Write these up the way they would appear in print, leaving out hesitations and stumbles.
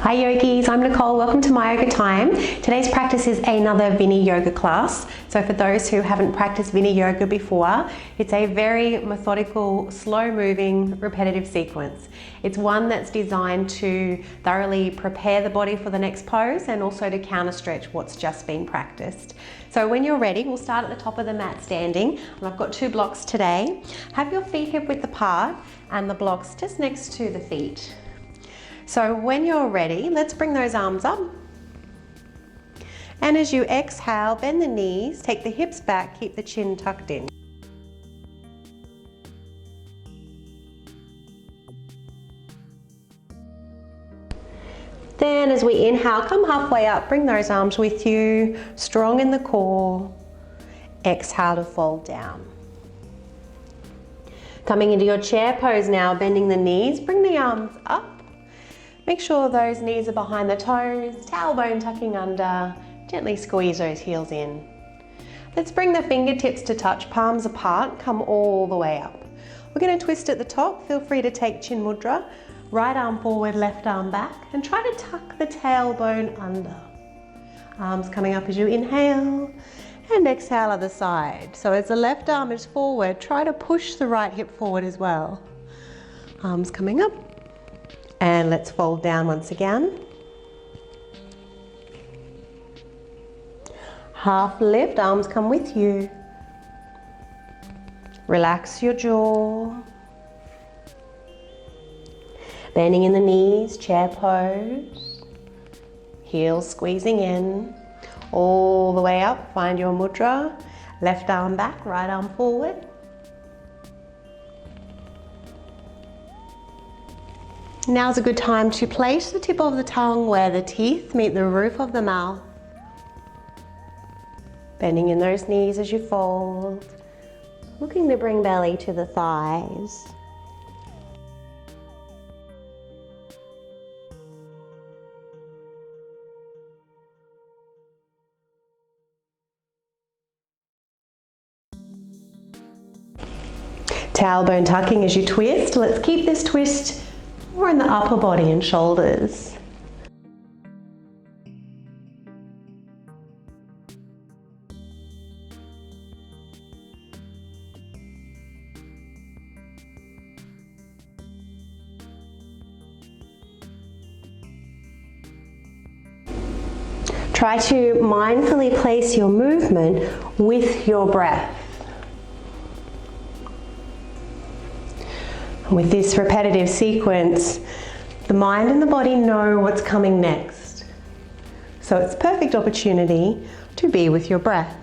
Hi yogis, I'm Nicole. Welcome to My Yoga Time. Today's practice is another Viniyoga class. So for those who haven't practiced Viniyoga before, it's a very methodical, slow-moving, repetitive sequence. It's one that's designed to thoroughly prepare the body for the next pose and also to counter-stretch what's just been practiced. So when you're ready, we'll start at the top of the mat standing. And I've got two blocks today. Have your feet hip-width apart and the blocks just next to the feet. So when you're ready, let's bring those arms up. And as you exhale, bend the knees, take the hips back, keep the chin tucked in. Then as we inhale, come halfway up, bring those arms with you, strong in the core. Exhale to fold down. Coming into your chair pose now, bending the knees, bring the arms up. Make sure those knees are behind the toes, tailbone tucking under, gently squeeze those heels in. Let's bring the fingertips to touch, palms apart, come all the way up. We're going to twist at the top, feel free to take chin mudra, right arm forward, left arm back, and try to tuck the tailbone under. Arms coming up as you inhale, and exhale other side. So as the left arm is forward, try to push the right hip forward as well. Arms coming up. And let's fold down once again. Half lift, arms come with you. Relax your jaw. Bending in the knees, chair pose. Heels squeezing in. All the way up, find your mudra. Left arm back, right arm forward. Now's a good time to place the tip of the tongue where the teeth meet the roof of the mouth. Bending in those knees as you fold. Looking to bring belly to the thighs. Tailbone tucking as you twist. Let's keep this twist more in the upper body and shoulders. Try to mindfully place your movement with your breath. With this repetitive sequence, the mind and the body know what's coming next. So it's a perfect opportunity to be with your breath.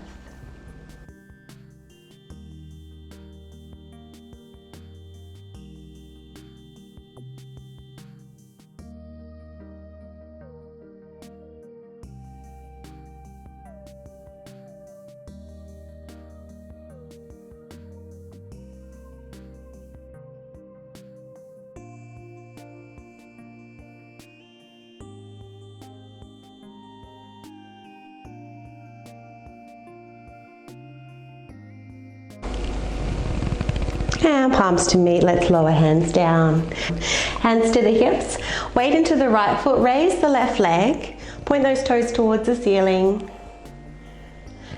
And palms to meet, let's lower hands down. Hands to the hips, weight into the right foot, raise the left leg, point those toes towards the ceiling.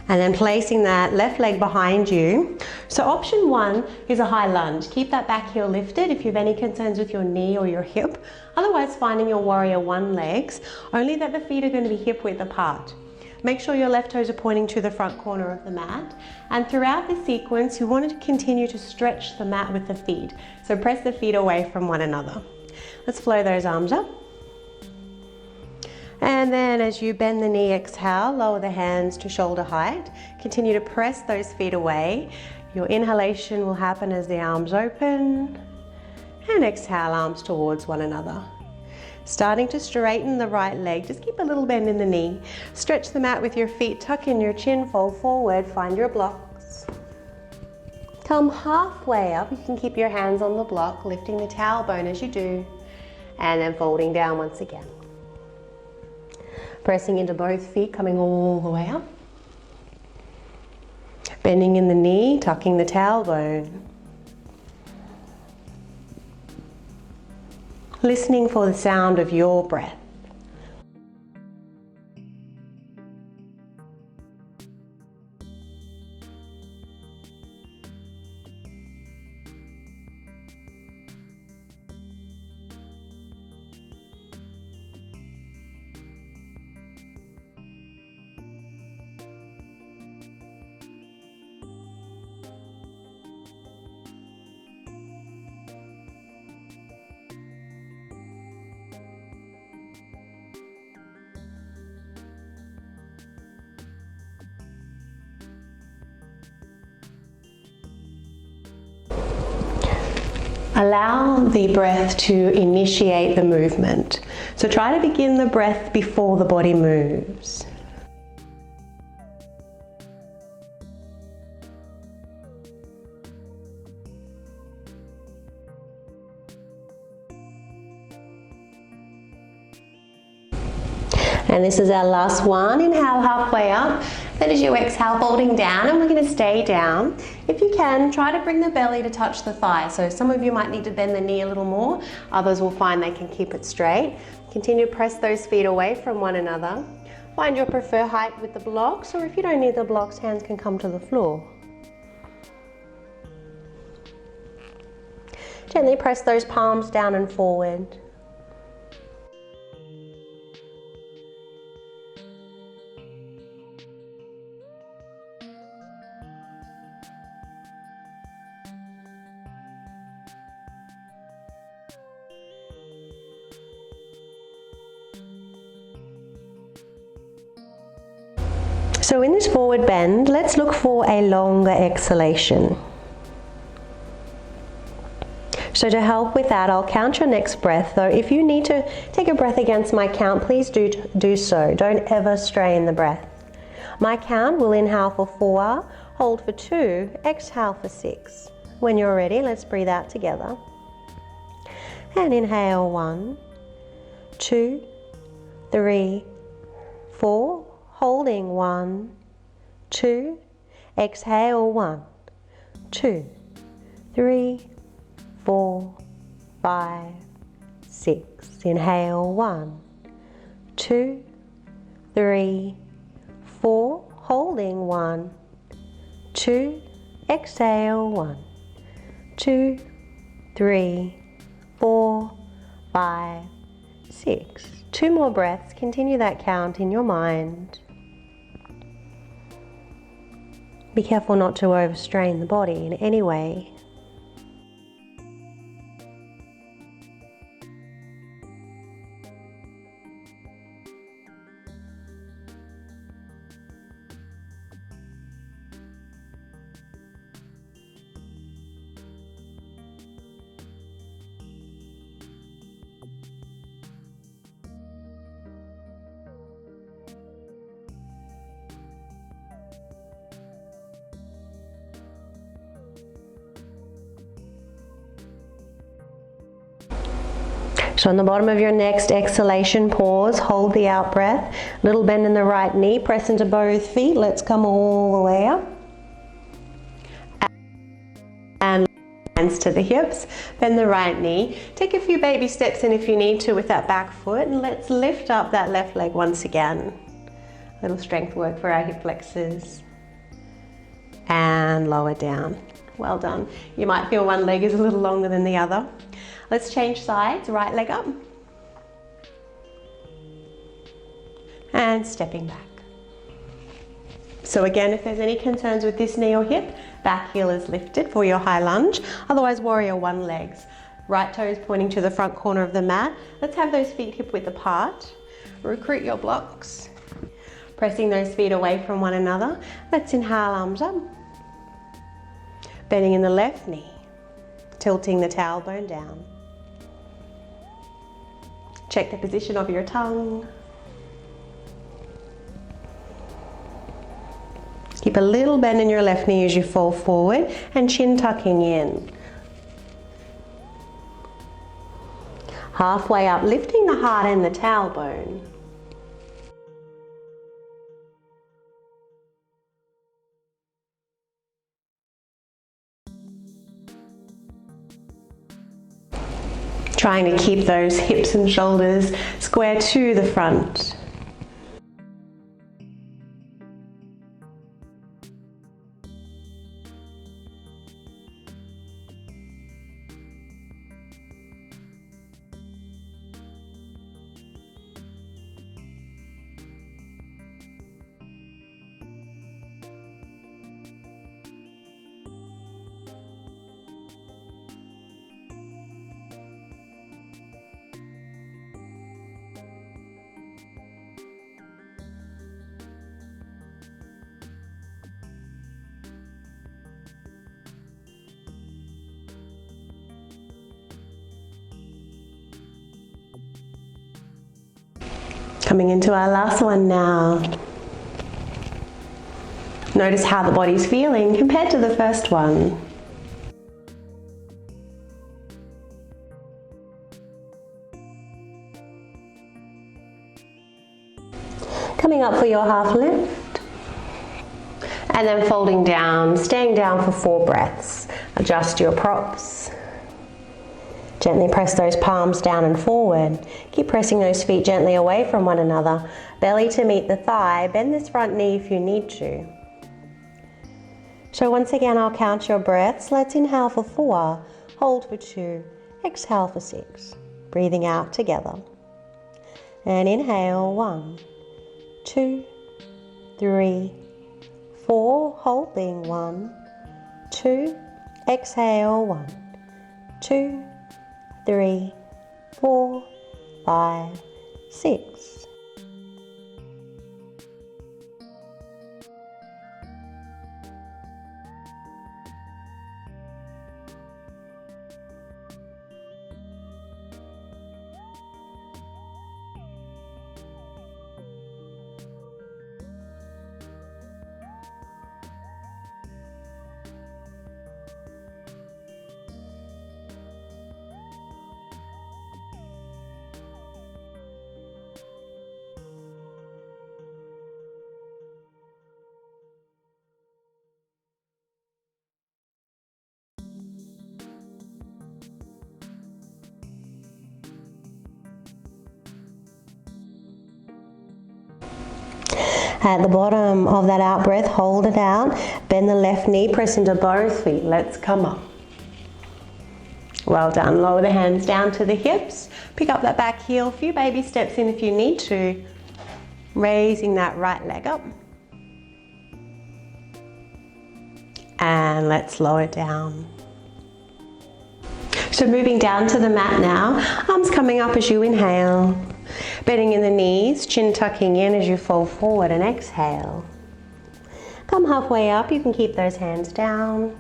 And then placing that left leg behind you. So option one is a high lunge. Keep that back heel lifted if you have any concerns with your knee or your hip. Otherwise, finding your warrior one legs, only that the feet are going to be hip width apart. Make sure your left toes are pointing to the front corner of the mat. And throughout the sequence, you want to continue to stretch the mat with the feet. So press the feet away from one another. Let's flow those arms up. And then as you bend the knee, exhale, lower the hands to shoulder height. Continue to press those feet away. Your inhalation will happen as the arms open. And exhale, arms towards one another. Starting to straighten the right leg, just keep a little bend in the knee. Stretch the mat with your feet, tuck in your chin, fold forward, find your blocks. Come halfway up, you can keep your hands on the block, lifting the tailbone as you do, and then folding down once again. Pressing into both feet, coming all the way up. Bending in the knee, tucking the tailbone. Listening for the sound of your breath. Allow the breath to initiate the movement. So try to begin the breath before the body moves. And this is our last one. Inhale halfway up. Then as you exhale, folding down, and we're going to stay down. If you can, try to bring the belly to touch the thigh. So some of you might need to bend the knee a little more. Others will find they can keep it straight. Continue to press those feet away from one another. Find your preferred height with the blocks, or if you don't need the blocks, hands can come to the floor. Gently press those palms down and forward. So in this forward bend, let's look for a longer exhalation. So to help with that, I'll count your next breath, though if you need to take a breath against my count, please do so. Don't ever strain the breath. My count will inhale for 4, hold for 2, exhale for 6. When you're ready, let's breathe out together. And inhale 1, 2, 3, 4. Holding 1, 2, exhale 1, 2, 3, 4, 5, 6. Inhale 1, 2, 3, 4. Holding 1, 2, exhale 1, 2, 3, 4, 5, 6. 2 more breaths. Continue that count in your mind. Be careful not to overstrain the body in any way. So on the bottom of your next exhalation, pause, hold the out breath. Little bend in the right knee, press into both feet. Let's come all the way up. And hands to the hips, bend the right knee. Take a few baby steps in if you need to with that back foot, and let's lift up that left leg once again. A little strength work for our hip flexors. And lower down. Well done. You might feel one leg is a little longer than the other. Let's change sides, right leg up. And stepping back. So again, if there's any concerns with this knee or hip, back heel is lifted for your high lunge. Otherwise, warrior 1 legs. Right toes pointing to the front corner of the mat. Let's have those feet hip width apart. Recruit your blocks. Pressing those feet away from one another. Let's inhale, arms up. Bending in the left knee. Tilting the tailbone down. Check the position of your tongue. Keep a little bend in your left knee as you fall forward and chin tucking in. Halfway up, lifting the heart and the tailbone. Trying to keep those hips and shoulders square to the front. Coming into our last one now. Notice how the body's feeling compared to the first one. Coming up for your half lift. And then folding down, staying down for 4 breaths. Adjust your props. Gently press those palms down and forward. Keep pressing those feet gently away from one another. Belly to meet the thigh. Bend this front knee if you need to. So once again, I'll count your breaths. Let's inhale for 4, hold for 2, exhale for 6. Breathing out together. And inhale, 1, 2, 3, 4, holding 1, 2, exhale 1, 2, 3, 4, 5, 6. At the bottom of that out breath, hold it out. Bend the left knee, press into both feet. Let's come up. Well done. Lower the hands down to the hips. Pick up that back heel. A few baby steps in if you need to. Raising that right leg up. And let's lower it down. So moving down to the mat now. Arms coming up as you inhale. Bending in the knees, chin tucking in as you fold forward and exhale. Come halfway up, you can keep those hands down.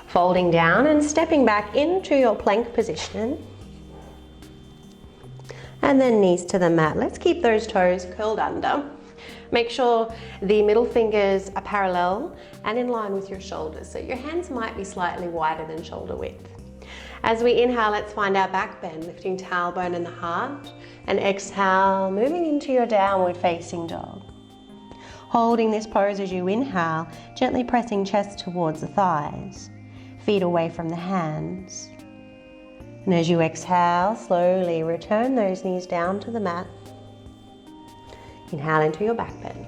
Folding down and stepping back into your plank position. And then knees to the mat. Let's keep those toes curled under. Make sure the middle fingers are parallel and in line with your shoulders. So your hands might be slightly wider than shoulder width. As we inhale, let's find our back bend, lifting tailbone and the heart. And exhale, moving into your downward facing dog. Holding this pose as you inhale, gently pressing chest towards the thighs, feet away from the hands. And as you exhale, slowly return those knees down to the mat. Inhale into your back bend.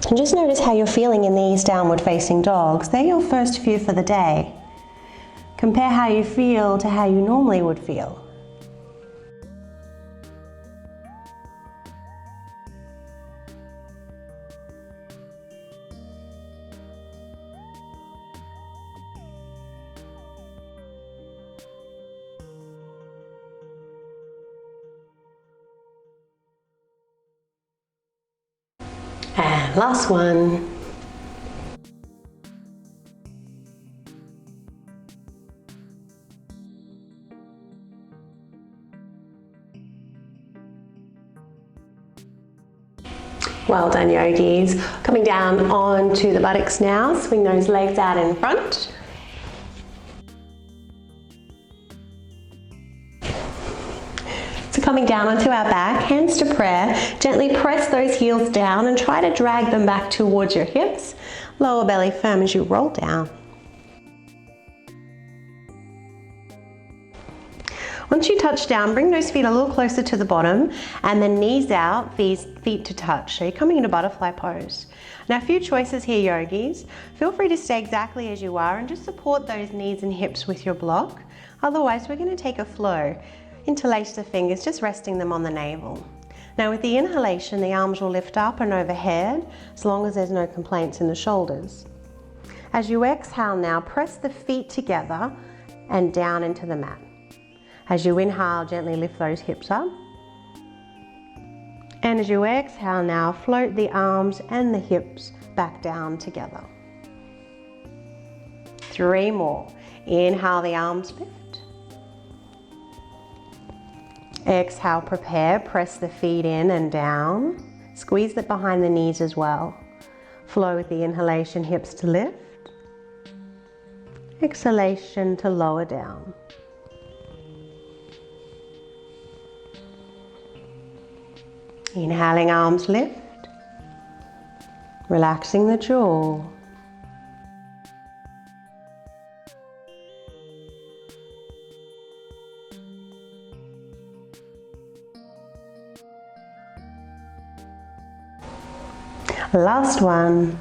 And just notice how you're feeling in these downward facing dogs. They're your first few for the day. Compare how you feel to how you normally would feel. And last one. Well done, yogis. Coming down onto the buttocks now. Swing those legs out in front. Coming down onto our back, hands to prayer, gently press those heels down and try to drag them back towards your hips. Lower belly firm as you roll down. Once you touch down, bring those feet a little closer to the bottom and then knees out, feet to touch. So you're coming into butterfly pose. Now a few choices here, yogis. Feel free to stay exactly as you are and just support those knees and hips with your block. Otherwise, we're going to take a flow. Interlace the fingers, just resting them on the navel. Now with the inhalation, the arms will lift up and overhead, as long as there's no complaints in the shoulders. As you exhale now, press the feet together and down into the mat. As you inhale, gently lift those hips up. And as you exhale now, float the arms and the hips back down together. 3 more. Inhale, the arms lift. Exhale, prepare, press the feet in and down. Squeeze that behind the knees as well. Flow with the inhalation, hips to lift. Exhalation to lower down. Inhaling, arms lift. Relaxing the jaw. Last one.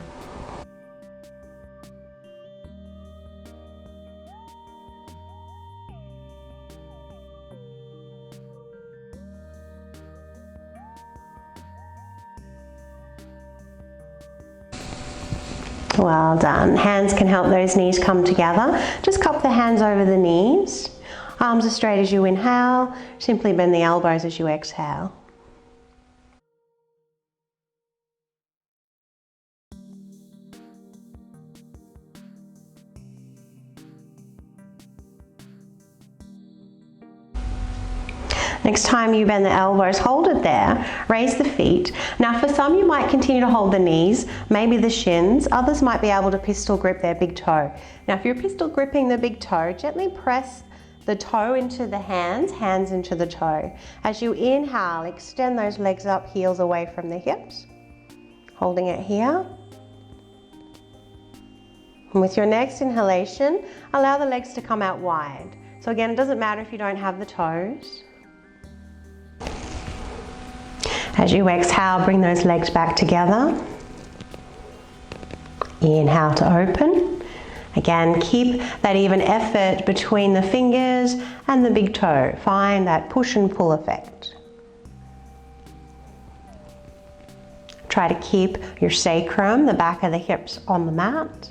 Well done. Hands can help those knees come together. Just cup the hands over the knees. Arms as straight as you inhale. Simply bend the elbows as you exhale. Next time you bend the elbows, hold it there, raise the feet. Now for some you might continue to hold the knees, maybe the shins, others might be able to pistol grip their big toe. Now if you're pistol gripping the big toe, gently press the toe into the hands, hands into the toe. As you inhale, extend those legs up, heels away from the hips, holding it here. And with your next inhalation, allow the legs to come out wide. So again, it doesn't matter if you don't have the toes. As you exhale, bring those legs back together. Inhale to open. Again, keep that even effort between the fingers and the big toe. Find that push and pull effect. Try to keep your sacrum, the back of the hips, on the mat.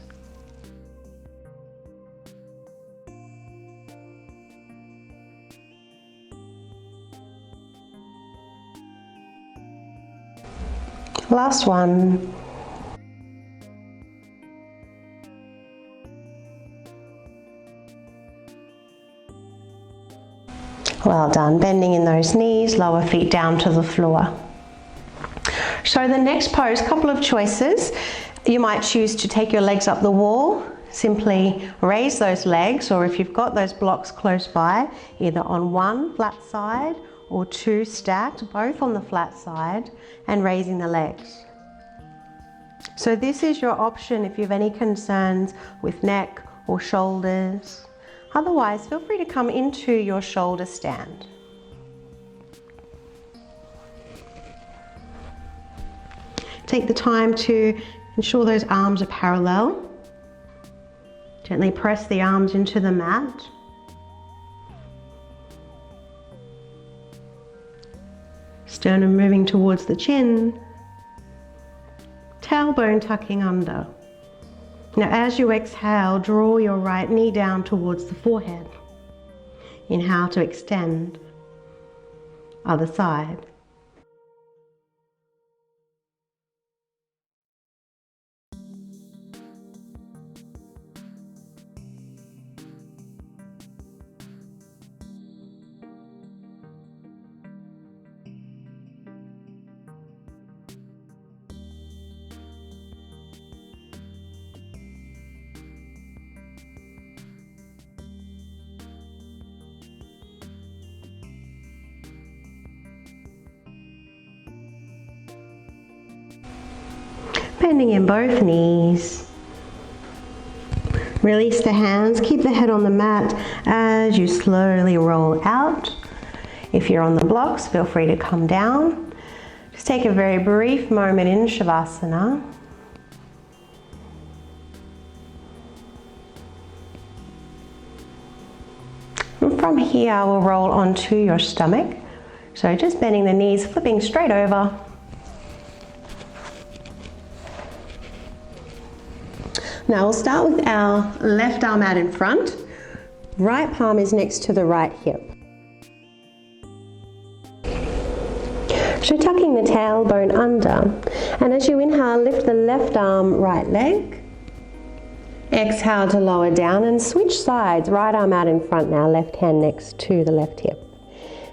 Last one. Well done. Bending in those knees, lower feet down to the floor. So the next pose, couple of choices. You might choose to take your legs up the wall. Simply raise those legs, or if you've got those blocks close by, either on one flat side or 2 stacked, both on the flat side, and raising the legs. So this is your option if you have any concerns with neck or shoulders. Otherwise, feel free to come into your shoulder stand. Take the time to ensure those arms are parallel. Gently press the arms into the mat. Sternum moving towards the chin. Tailbone tucking under. Now as you exhale, draw your right knee down towards the forehead. Inhale to extend. Other side. Bending in both knees. Release the hands, keep the head on the mat as you slowly roll out. If you're on the blocks, feel free to come down. Just take a very brief moment in Shavasana. from here we'll roll onto your stomach. So just bending the knees, flipping straight over. Now we'll start with our left arm out in front. Right palm is next to the right hip. So tucking the tailbone under, and as you inhale, lift the left arm, right leg. Exhale to lower down and switch sides. Right arm out in front now, left hand next to the left hip.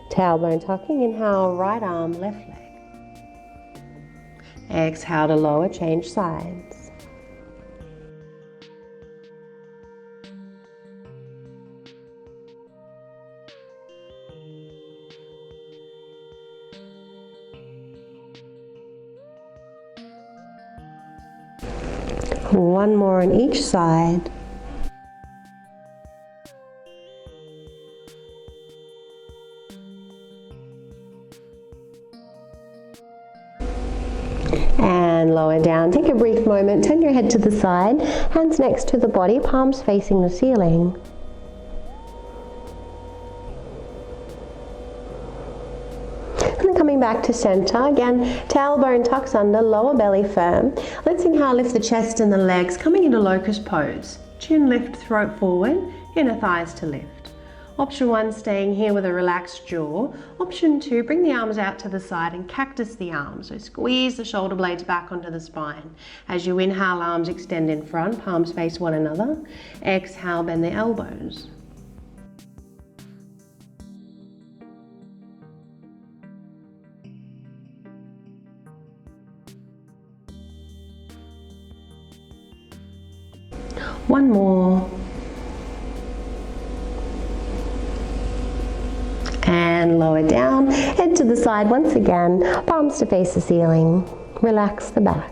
Tailbone tucking, inhale, right arm, left leg. Exhale to lower, change sides. One more on each side. And lower down. Take a brief moment, turn your head to the side, hands next to the body, palms facing the ceiling. Coming back to center, again, tailbone tucks under, lower belly firm. Let's inhale, lift the chest and the legs, coming into Locust Pose. Chin lift, throat forward, inner thighs to lift. Option 1, staying here with a relaxed jaw. Option 2, bring the arms out to the side and cactus the arms. So squeeze the shoulder blades back onto the spine. As you inhale, arms extend in front, palms face one another. Exhale, bend the elbows. One more. And lower down, head to the side once again, palms to face the ceiling. Relax the back.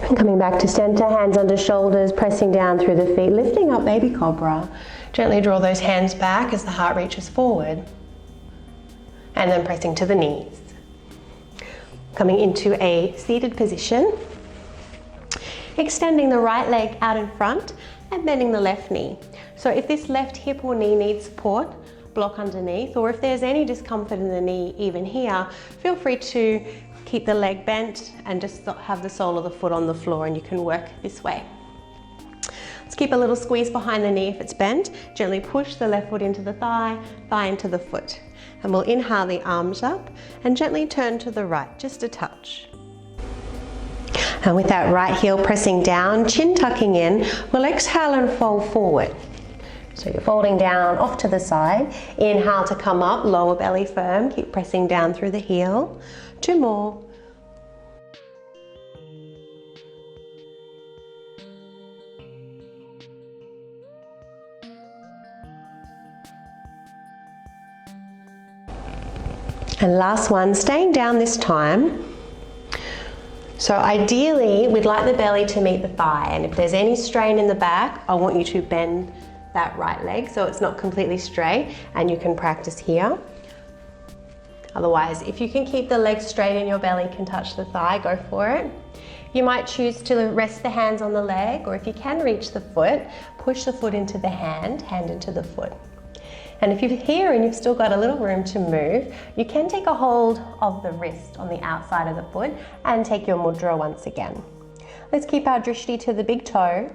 And coming back to center, hands under shoulders, pressing down through the feet, lifting up baby cobra. Gently draw those hands back as the heart reaches forward. And then pressing to the knees. Coming into a seated position. Extending the right leg out in front and bending the left knee. So if this left hip or knee needs support, block underneath, or if there's any discomfort in the knee even here, feel free to keep the leg bent and just have the sole of the foot on the floor, and you can work this way. Let's keep a little squeeze behind the knee if it's bent. Gently push the left foot into the thigh, thigh into the foot. And we'll inhale the arms up and gently turn to the right, just a touch. And with that right heel pressing down, chin tucking in, we'll exhale and fold forward. So you're folding down off to the side. Inhale to come up, lower belly firm, keep pressing down through the heel. 2 more. And last one, staying down this time. So ideally, we'd like the belly to meet the thigh, and if there's any strain in the back, I want you to bend that right leg so it's not completely straight, and you can practice here. Otherwise, if you can keep the legs straight and your belly can touch the thigh, go for it. You might choose to rest the hands on the leg, or if you can reach the foot, push the foot into the hand, hand into the foot. And if you're here and you've still got a little room to move, you can take a hold of the wrist on the outside of the foot and take your mudra once again. Let's keep our drishti to the big toe.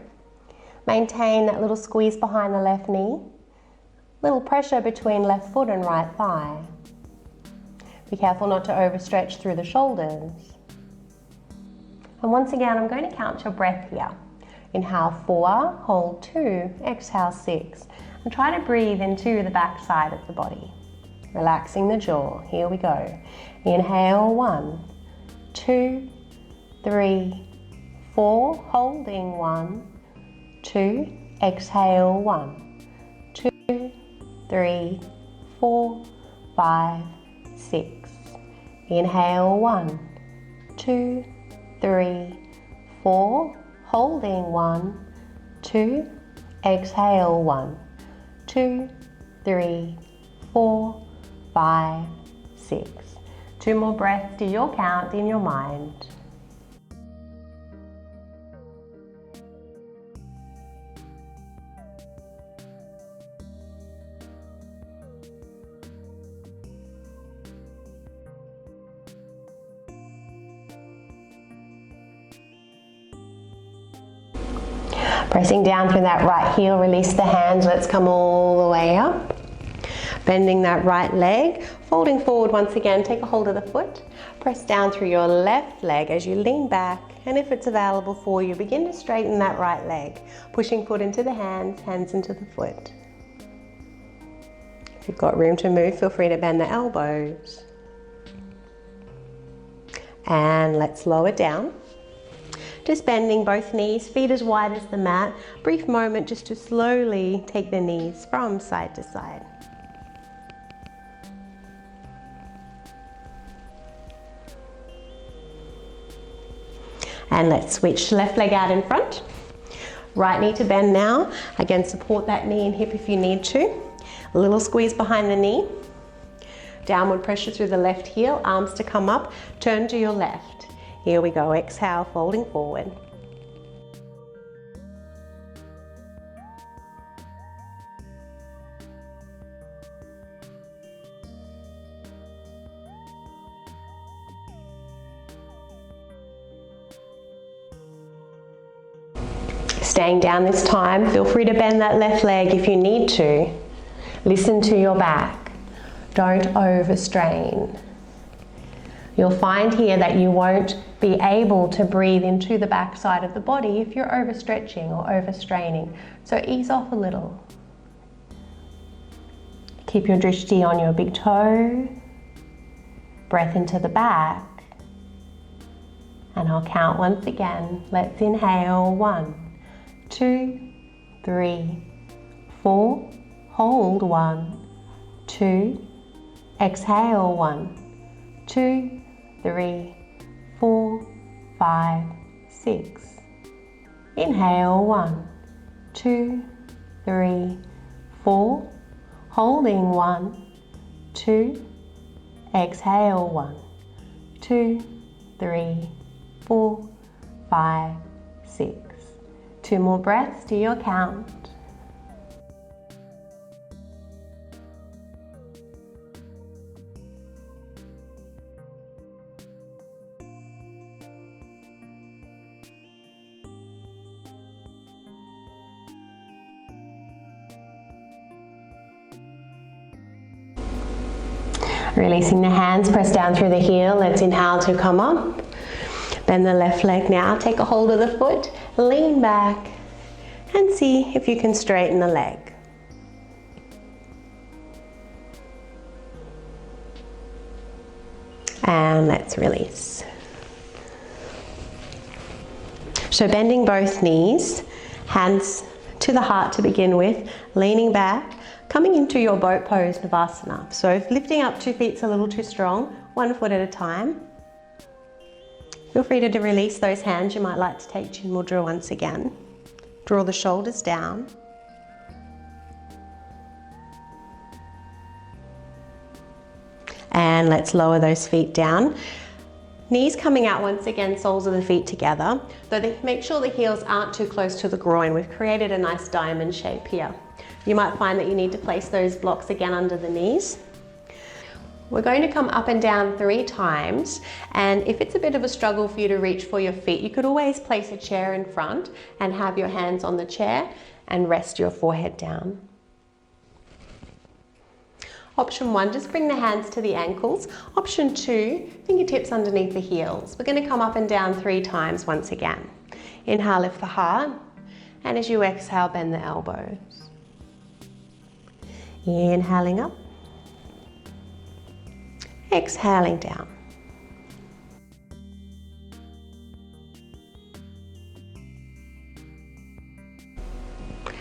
Maintain that little squeeze behind the left knee. Little pressure between left foot and right thigh. Be careful not to overstretch through the shoulders. And once again, I'm going to count your breath here. Inhale 4, hold 2, exhale 6. And try to breathe into the back side of the body. Relaxing the jaw. Here we go. Inhale 1, 2, 3, 4. Holding 1, 2. Exhale 1, 2, 3, 4, 5, 6. Inhale 1, 2, 3, 4. Holding 1, 2. Exhale 1, 2, 3, 4, 5, 6. 2 more breaths to your count in your mind. Pressing down through that right heel, release the hands, let's come all the way up. Bending that right leg, folding forward once again, take a hold of the foot. Press down through your left leg as you lean back, and if it's available for you, begin to straighten that right leg. Pushing foot into the hands, hands into the foot. If you've got room to move, feel free to bend the elbows. And let's lower down. Just bending both knees, feet as wide as the mat. Brief moment just to slowly take the knees from side to side. And let's switch left leg out in front. Right knee to bend now. Again, support that knee and hip if you need to. A little squeeze behind the knee. Downward pressure through the left heel, arms to come up, turn to your left. Here we go, exhale, folding forward. Staying down this time, feel free to bend that left leg if you need to. Listen to your back. Don't overstrain. You'll find here that you won't be able to breathe into the back side of the body if you're overstretching or overstraining. So ease off a little. Keep your drishti on your big toe. Breath into the back. And I'll count once again. Let's inhale. 1, 2, 3, 4. Hold. 1, 2. Exhale. 1, 2, 3, 4, 5, 6. Inhale. 1, 2, 3, 4. Holding. 1, 2. Exhale. 1, 2, 3, 4, 5, 6. 2 more breaths to your count. Releasing the hands, press down through the heel. Let's inhale to come up. Bend the left leg now. Take a hold of the foot, lean back, and see if you can straighten the leg. And let's release. So bending both knees, hands to the heart to begin with, leaning back, coming into your boat pose, Shavasana. So if lifting up 2 feet's a little too strong, 1 foot at a time. Feel free to release those hands. You might like to take Chin Mudra once again. Draw the shoulders down. And let's lower those feet down. Knees coming out once again, soles of the feet together. Though make sure the heels aren't too close to the groin. We've created a nice diamond shape here. You might find that you need to place those blocks again under the knees. We're going to come up and down 3 times, and if it's a bit of a struggle for you to reach for your feet, you could always place a chair in front and have your hands on the chair and rest your forehead down. Option 1, just bring the hands to the ankles. Option 2, fingertips underneath the heels. We're going to come up and down 3 times once again. Inhale, lift the heart, and as you exhale, bend the elbows. Inhaling up. Exhaling down.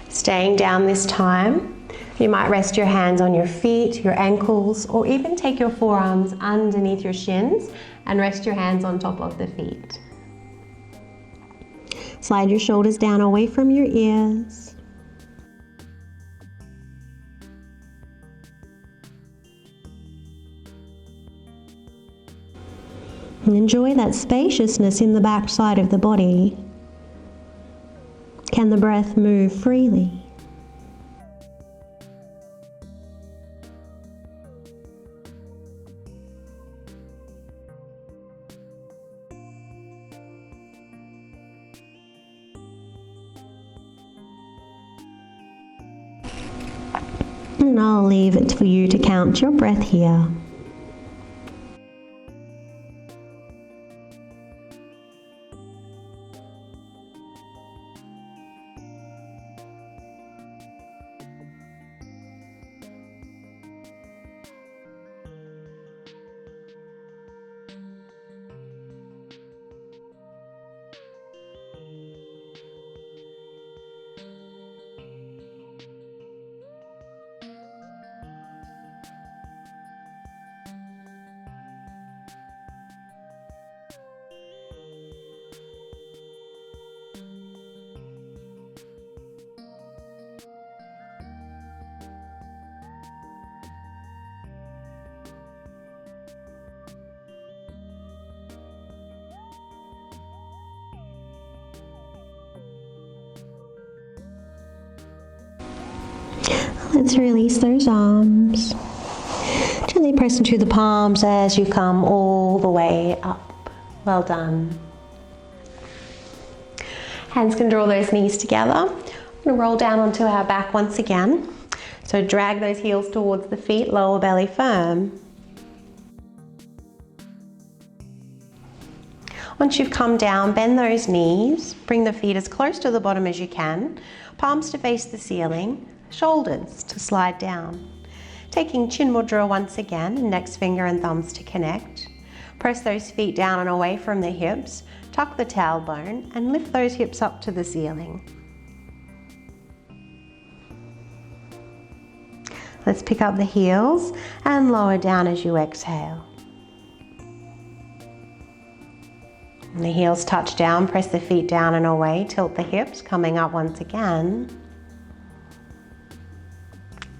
Staying down this time, you might rest your hands on your feet, your ankles, or even take your forearms underneath your shins and rest your hands on top of the feet. Slide your shoulders down away from your ears. And enjoy that spaciousness in the back side of the body. Can the breath move freely? And I'll leave it for you to count your breath here. Let's release those arms. Gently press into the palms as you come all the way up. Well done. Hands can draw those knees together. We're going to roll down onto our back once again. So drag those heels towards the feet, lower belly firm. Once you've come down, bend those knees. Bring the feet as close to the bottom as you can. Palms to face the ceiling. Shoulders to slide down. Taking chin mudra once again, index finger and thumbs to connect. Press those feet down and away from the hips. Tuck the tailbone and lift those hips up to the ceiling. Let's pick up the heels and lower down as you exhale. When the heels touch down, press the feet down and away. Tilt the hips, coming up once again.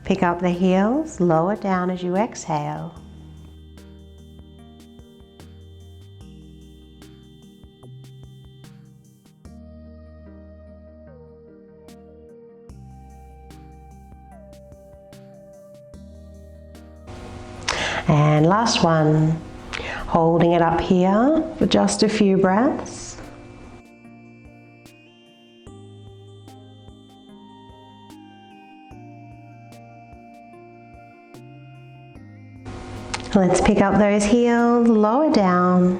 Pick up the heels, lower down as you exhale. And last one, holding it up here for just a few breaths. Let's pick up those heels, lower down.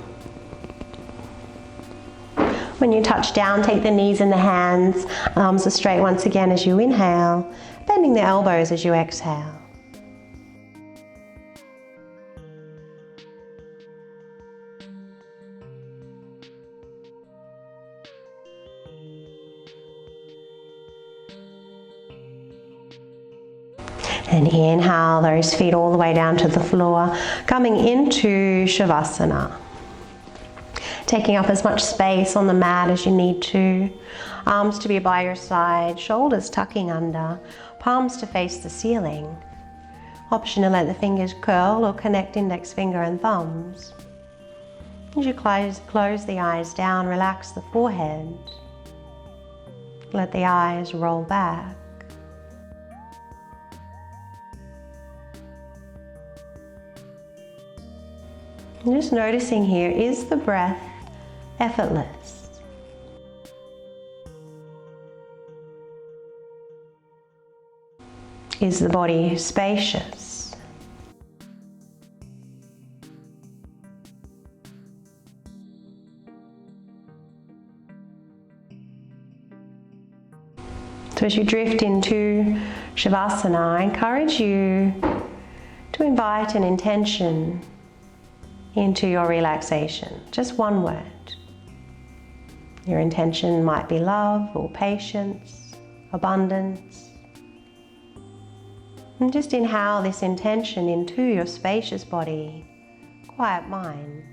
When you touch down, take the knees in the hands, arms are straight once again as you inhale, bending the elbows as you exhale. And inhale those feet all the way down to the floor, coming into Shavasana. Taking up as much space on the mat as you need to. Arms to be by your side, shoulders tucking under, palms to face the ceiling. Option to let the fingers curl or connect index finger and thumbs. As you close the eyes down, relax the forehead. Let the eyes roll back. And just noticing here, is the breath effortless? Is the body spacious? So as you drift into Shavasana, I encourage you to invite an intention into your relaxation. Just one word. Your intention might be love or patience, abundance. And just inhale this intention into your spacious body, quiet mind.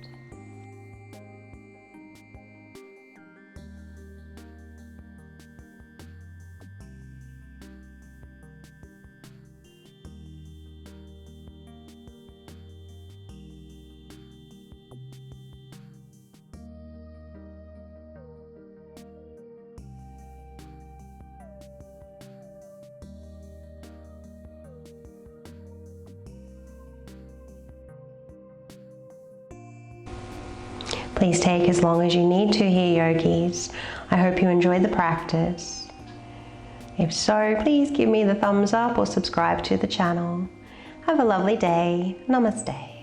Please take as long as you need to here, yogis. I hope you enjoyed the practice. If so, please give me the thumbs up or subscribe to the channel. Have a lovely day. Namaste.